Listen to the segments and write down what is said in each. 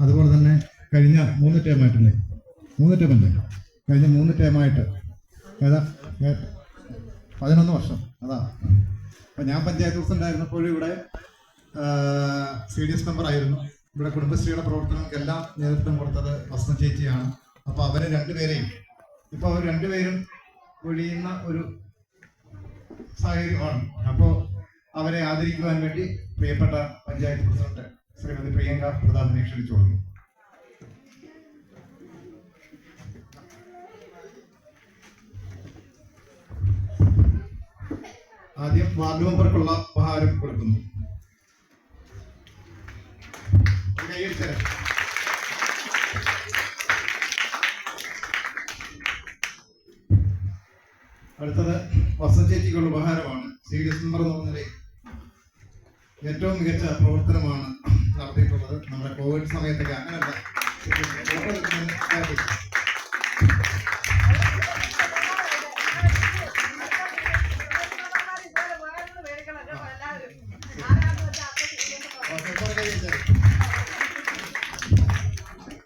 അതുപോലെ തന്നെ കഴിഞ്ഞ 3 ടേമായിട്ടല്ലേ, 3 ടേമല്ലേ, കഴിഞ്ഞ 3 ടേമായിട്ട് ഏതാ 11 വർഷം അതാ. അപ്പം ഞാൻ പഞ്ചായത്ത് പ്രസിഡന്റ് ആയിരുന്നപ്പോഴും ഇവിടെ CDS മെമ്പർ ആയിരുന്നു. ഇവിടെ കുടുംബശ്രീയുടെ പ്രവർത്തനങ്ങൾക്കെല്ലാം നേതൃത്വം കൊടുത്തത് വസന്ത ചേച്ചിയാണ്. അപ്പോൾ അവരെ രണ്ടുപേരെയും ഇപ്പോൾ അവർ രണ്ടുപേരും ഒഴിയുന്ന ഒരു സാഹചര്യമാണ്. അപ്പോൾ അവരെ ആദരിക്കുവാൻ വേണ്ടി പ്രിയപ്പെട്ട പഞ്ചായത്ത് പ്രസിഡന്റ് ശ്രീമതി പ്രിയങ്ക പ്രതാപിനെ ക്ഷണിച്ചോളുന്നു. ആദ്യം വാർഡ് മെമ്പർക്കുള്ള ഉപഹാരം കൊടുക്കുന്നു. അടുത്തത് വസന്ത ചേച്ചിക്കുള്ള ഉപഹാരമാണ്. CDS മെമ്പർ എന്ന നിലയിൽ ഏറ്റവും മികച്ച പ്രവർത്തനമാണ് നടത്തിയിട്ടുള്ളത്. നമ്മുടെ കോവിഡ് സമയത്തൊക്കെ അങ്ങനെയല്ല,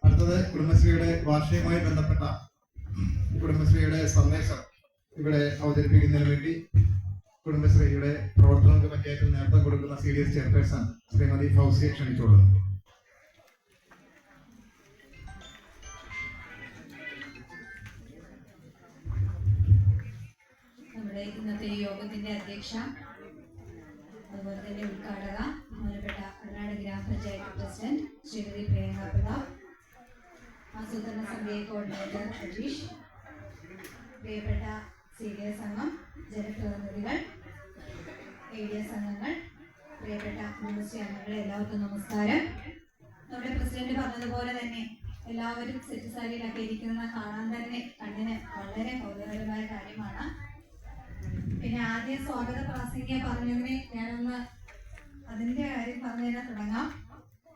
അടുത്തത് കുടുംബശ്രീയുടെ വാർഷികവുമായി ബന്ധപ്പെട്ട കുടുംബശ്രീയുടെ സന്ദേശം ഇവിടെ അവതരിപ്പിക്കുന്നതിന് വേണ്ടി കുടുംബശ്രീയുടെ പ്രവർത്തനങ്ങൾക്ക് പഞ്ചായത്തിൽ നേതൃത്വം കൊടുക്കുന്ന CDS ചെയർപേഴ്സൺ ശ്രീമതി ഫൗസിയെ ക്ഷണിച്ചോളുന്നു. നമ്മുടെ ഇന്നത്തെ യോഗത്തിന്റെ അധ്യക്ഷ, അതുപോലെ തന്നെ ഉദ്ഘാടക, ബഹുമാനപ്പെട്ട കർണാടക ഗ്രാമപഞ്ചായത്ത് പ്രസിഡന്റ് ശ്രീമതി പ്രിയങ്ക പ്രതാപ്, ആസൂത്രണ സമിതി കോർഡിനേറ്റർ സജീഷ്, പ്രിയപ്പെട്ട CDS അംഗം, ജനപ്രതിനിധികൾ, ADS അംഗങ്ങൾ, പ്രിയപ്പെട്ട കുടുംബശ്രീ അംഗങ്ങളെ എല്ലാവർക്കും നമസ്കാരം. നമ്മുടെ പ്രസിഡന്റ് പറഞ്ഞതുപോലെ തന്നെ എല്ലാവരും സെറ്റ് സാരിയിലൊക്കെ ഇരിക്കുന്ന കാണാൻ തന്നെ കണ്ണിന് വളരെ കൗതുകകരമായ കാര്യമാണ്. പിന്നെ ആദ്യം സ്വാഗത പ്രാസംഗിക പറഞ്ഞതിനെ ഞാനൊന്ന് അതിന്റെ കാര്യം പറഞ്ഞു തരാൻ തുടങ്ങാം.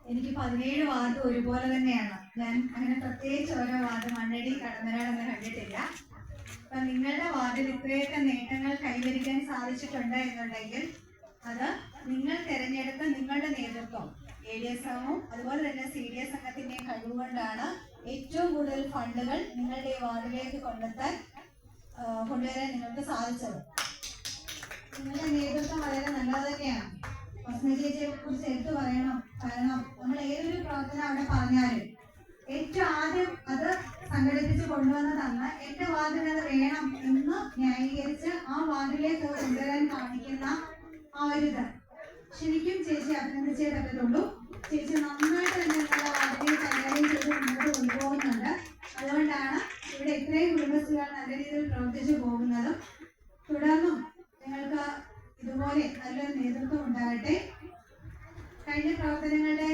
എനിക്ക് 17 വാർഡ് ഒരുപോലെ തന്നെയാണ്. ഞാൻ അങ്ങനെ പ്രത്യേകിച്ച് ഓരോ വാർഡ് മണ്ണടി കടന്നരാളെന്ന് കണ്ടിട്ടില്ല. അപ്പൊ നിങ്ങളുടെ വാർഡിൽ ഇത്രയൊക്കെ നേട്ടങ്ങൾ കൈവരിക്കാൻ സാധിച്ചിട്ടുണ്ട് എന്നുണ്ടെങ്കിൽ അത് നിങ്ങൾ തിരഞ്ഞെടുത്ത നിങ്ങളുടെ നേതൃത്വം, ADS അംഗവും അതുപോലെ തന്നെ CDS അംഗത്തിന്റെയും കഴിവുകൊണ്ടാണ് ഏറ്റവും കൂടുതൽ ഫണ്ടുകൾ നിങ്ങളുടെ ഈ വാർഡിലേക്ക് കൊണ്ടുവരാൻ നിങ്ങൾക്ക് സാധിച്ചത്. നിങ്ങളുടെ നേതൃത്വം വളരെ നല്ലത് തന്നെയാണ്. വസന്ത ചേച്ചിയെ കുറിച്ച് എടുത്തു പറയണം. കാരണം നമ്മൾ ഏതൊരു പ്രവർത്തനം അവിടെ പറഞ്ഞാലും ഏറ്റവും ആദ്യം അത് സംഘടിപ്പിച്ച് കൊണ്ടുവന്നതാണ് എന്റെ വാർഡിന് അത് വേണം എന്ന് ന്യായീകരിച്ച് ആ വാർഡിലേക്ക് കൊണ്ടുവരാൻ കാണിക്കുന്ന ആ ഒരു ഇത് ശരിക്കും ചേച്ചി അഭിനന്ദിച്ചേ പറ്റത്തുള്ളൂ. ചേച്ചി നന്നായിട്ട് തന്നെ നിങ്ങളുടെ വാർഡിനെ കൈകാര്യം ചെയ്ത് മുന്നോട്ട് കൊണ്ടുപോകുന്നുണ്ട്. അതുകൊണ്ടാണ് ഇവിടെ ഇത്രയും കുടുംബശ്രീകൾ നല്ല രീതിയിൽ പ്രവർത്തിച്ചു പോകുന്നതും. തുടർന്നും നിങ്ങൾക്ക് ഇതുപോലെ നല്ലൊരു നേതൃത്വം ഉണ്ടാകട്ടെ. കഴിഞ്ഞ പ്രവർത്തനങ്ങളുടെ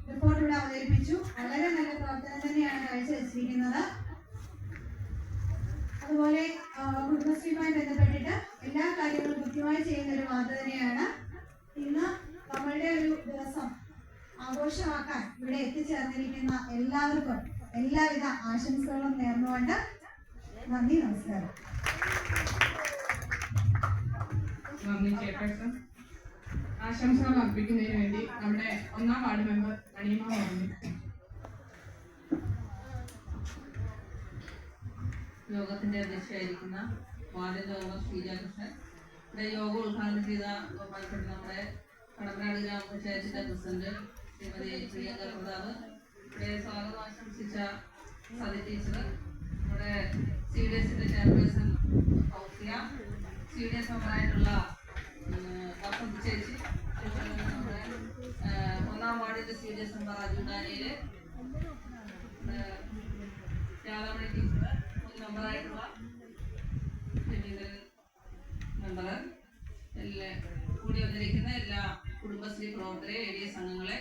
റിപ്പോർട്ട് ഇവിടെ അവതരിപ്പിച്ചു. വളരെ നല്ല പ്രവർത്തനം തന്നെയാണ് കാഴ്ചവെച്ചിരിക്കുന്നത്. അതുപോലെ കുടുംബശ്രീയുമായി ബന്ധപ്പെട്ടിട്ട് എല്ലാ കാര്യങ്ങളും കൃത്യമായി ചെയ്യുന്ന ഒരു വാർത്ത തന്നെയാണ്. ഇന്ന് നമ്മളുടെ ഒരു ദിവസം ആഘോഷമാക്കാൻ ഇവിടെ എത്തിച്ചേർന്നിരിക്കുന്ന എല്ലാവർക്കും എല്ലാവിധ ആശംസകളും നേർന്നുകൊണ്ട് നന്ദി, നമസ്കാരം. നന്ദി ചെയർപേഴ്സൺ. ആശംസകൾ അർപ്പിക്കുന്നതിന് വേണ്ടി നമ്മുടെ 1ാം വാർഡ് മെമ്പർ അനീമ പറഞ്ഞു. യോഗത്തിന്റെ അധ്യക്ഷയായിരിക്കുന്ന വാർഡ് മെമ്പർ ശ്രീജാകൃഷ്ണൻ, ഇവിടെ യോഗം ഉദ്ഘാടനം ചെയ്ത ബഹുമാനപ്പെട്ട നമ്മുടെ കടമ്പനാട് ഗ്രാമപഞ്ചായത്തിന്റെ പ്രസിഡന്റ് ശ്രീമതി പ്രിയങ്ക പ്രതാപ്, ഇവിടെ സ്വാഗതം ആശംസിച്ച സതി ടീച്ചർ, നമ്മുടെ CDSന്റെ ചെയർപേഴ്സൺ ഫൗസിയ, CDS മെമ്പറായിട്ടുള്ള വസന്ത ചേച്ചി, നമ്മുടെ 1ാം വാർഡിന്റെ CDS മെമ്പർ അജുദാനിയില് രാധാമണി ടീച്ചർ, മെമ്പറായിട്ടുള്ള മെമ്പർ, കൂടി വന്നിരിക്കുന്ന എല്ലാ കുടുംബശ്രീ പ്രവർത്തകരെ, ADS അംഗങ്ങളെ,